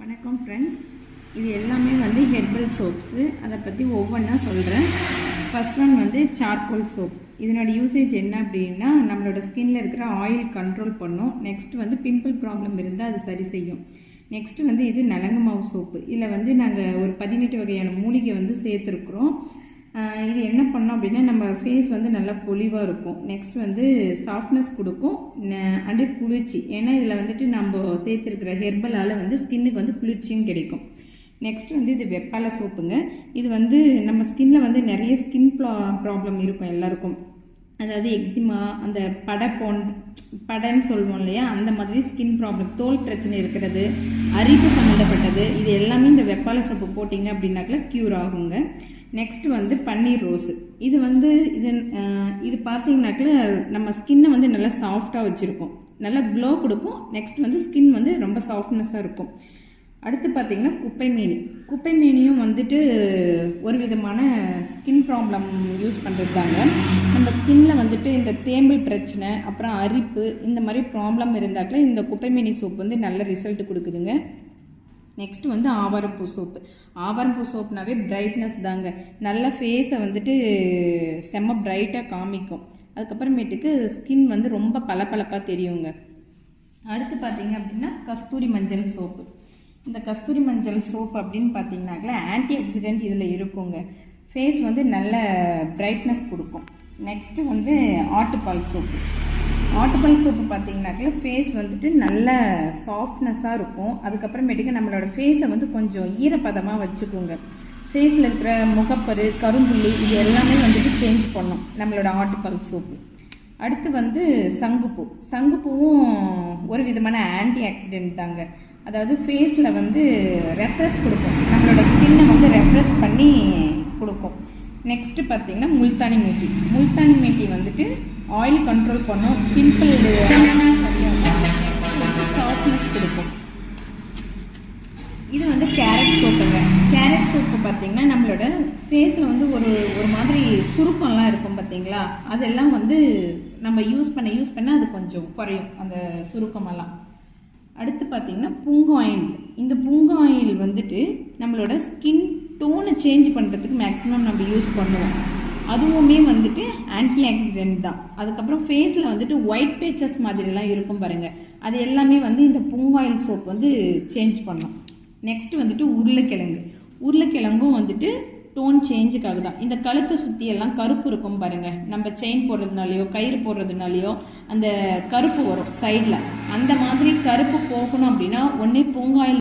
வணக்கம் ஃப்ரெண்ட்ஸ், இது எல்லாமே வந்து ஹெர்பல் சோப்ஸு. அதை பற்றி ஒவ்வொன்றா சொல்கிறேன். ஃபர்ஸ்ட் ஒன் வந்து சார்கோல் சோப். இதனோட யூசேஜ் என்ன அப்படின்னா, நம்மளோட ஸ்கின்ல இருக்கிற ஆயில் கண்ட்ரோல் பண்ணும். நெக்ஸ்ட் வந்து பிம்பிள் ப்ராப்ளம் இருந்தால் அது சரி செய்யும். நெக்ஸ்ட் வந்து இது நலங்கு மாவு சோப்பு. இதில் வந்து நாங்கள் ஒரு 18 வகையான மூலிகை வந்து சேர்த்துருக்குறோம். இது என்ன பண்ணோம் அப்படின்னா, நம்ம ஃபேஸ் வந்து நல்லா பொலிவாக இருக்கும். நெக்ஸ்ட் வந்து சாஃப்ட்னஸ் கொடுக்கும் அண்டு குளிர்ச்சி. ஏன்னா இதில் வந்துட்டு நம்ம சேர்த்துருக்கிற ஹெர்பலால் வந்து ஸ்கின்னுக்கு வந்து குளிர்ச்சியும் கிடைக்கும். நெக்ஸ்ட் வந்து இது வெப்பாலை சோப்புங்க. இது வந்து நம்ம ஸ்கின்ல வந்து நிறைய ஸ்கின் ப்ராப்ளம் இருக்கும் எல்லாருக்கும். அதாவது எக்ஸிமா, அந்த படைன்னு சொல்லுவோம் இல்லையா, அந்த மாதிரி ஸ்கின் ப்ராப்ளம், தோல் பிரச்சனை இருக்கிறது, அரிப்பு சம்மந்தப்பட்டது, இது எல்லாமே இந்த வெப்பாலை சோப்பு போட்டிங்க அப்படின்னாக்கல க்யூர் ஆகுங்க. நெக்ஸ்ட் வந்து பன்னீர் ரோஸு. இது வந்து இது பார்த்தீங்கன்னாக்கல நம்ம ஸ்கின்னை வந்து நல்லா சாஃப்டாக வச்சுருக்கும், நல்லா க்ளோ கொடுக்கும். நெக்ஸ்ட் வந்து ஸ்கின் வந்து ரொம்ப சாஃப்ட்னஸாக இருக்கும். அடுத்து பார்த்திங்கன்னா குப்பை மேனியும் வந்துட்டு ஒரு விதமான ஸ்கின் ப்ராப்ளம் யூஸ் பண்ணுறது தாங்க. நம்ம ஸ்கின்ல வந்துட்டு இந்த தேம்பல் பிரச்சனை, அப்புறம் அரிப்பு, இந்த மாதிரி ப்ராப்ளம் இருந்தாக்கல இந்த குப்பை மேனி சோப் வந்து நல்ல ரிசல்ட் கொடுக்குதுங்க. நெக்ஸ்ட் வந்து ஆவாரம்பூ சோப்பு. ஆவாரம்பூ சோப்னாவே பிரைட்னஸ் தாங்க. நல்ல ஃபேஸை வந்துட்டு செம்ம பிரைட்டாக காமிக்கும். அதுக்கப்புறமேட்டுக்கு ஸ்கின் வந்து ரொம்ப பளபளப்பாக தெரியுங்க. அடுத்து பார்த்தீங்க அப்படின்னா கஸ்தூரி மஞ்சள் சோப்பு. இந்த கஸ்தூரி மஞ்சள் சோப் அப்படின்னு பார்த்தீங்கன்னாக்கல ஆன்டி ஆக்சிடென்ட் இதில் இருக்குங்க. ஃபேஸ் வந்து நல்ல பிரைட்னஸ் கொடுக்கும். நெக்ஸ்ட்டு வந்து ஆட்டுப்பால் சோப்பு. ஆட்டுப்பால் சோப்பு பார்த்தீங்கன்னாக்கல ஃபேஸ் வந்துட்டு நல்ல சாஃப்ட்னஸாக இருக்கும். அதுக்கப்புறமேட்டுக்கு நம்மளோட ஃபேஸை வந்து கொஞ்சம் ஈரப்பதமாக வச்சுக்கோங்க. ஃபேஸில் இருக்கிற முகப்பரு, கரும்புள்ளி, இது எல்லாமே வந்துட்டு சேஞ்ச் பண்ணும் நம்மளோட ஆட்டுப்பால் சோப்பு. அடுத்து வந்து சங்குப்பூவும் ஒரு விதமான ஆன்டி ஆக்சிடென்ட் தாங்க. அதாவது ஃபேஸில் வந்து ரெஃப்ரெஷ் கொடுக்கும், நம்மளோட ஸ்கின்னை வந்து ரெஃப்ரெஷ் பண்ணி கொடுக்கும். நெக்ஸ்ட்டு பார்த்தீங்கன்னா முல்தானி மேட்டி வந்துட்டு ஆயில் கண்ட்ரோல் பண்ணும், பிம்பிள் சாஃப்ட்னஸ் கொடுக்கும். இது வந்து கேரட் சோப்புங்க. கேரட் சோப்பு பார்த்தீங்கன்னா நம்மளோட ஃபேஸில் வந்து ஒரு மாதிரி சுருக்கம்லாம் இருக்கும் பார்த்தீங்களா, அதெல்லாம் வந்து நம்ம யூஸ் பண்ண அது கொஞ்சம் குறையும், அந்த சுருக்கமெல்லாம். அடுத்து பார்த்தீங்கன்னா புங்காயில். இந்த புங்காயில் வந்துட்டு நம்மளோட ஸ்கின் டோனை சேஞ்ச் பண்ணுறதுக்கு மேக்ஸிமம் நம்ம யூஸ் பண்ணுவோம். அதுவுமே வந்துட்டு ஆன்டி ஆக்சிடென்ட் தான். அதுக்கப்புறம் ஃபேஸில் வந்துட்டு ஒயிட் பேச்சஸ் மாதிரிலாம் இருக்கும் பாருங்கள், அது எல்லாமே வந்து இந்த புங்காயில் சோப் வந்து சேஞ்ச் பண்ணும். நெக்ஸ்ட் வந்துட்டு உருளைக்கிழங்கும் வந்துட்டு டோன் சேஞ்சுக்காக தான். இந்த கழுத்தை சுற்றி எல்லாம் கருப்பு இருக்கும் பாருங்கள், நம்ம செயின் போடுறதுனாலையோ கயிறு போடுறதுனாலையோ அந்த கருப்பு வரும் சைடில். அந்த மாதிரி கருப்பு போகணும் அப்படின்னா ஒன்று பூங்காயில்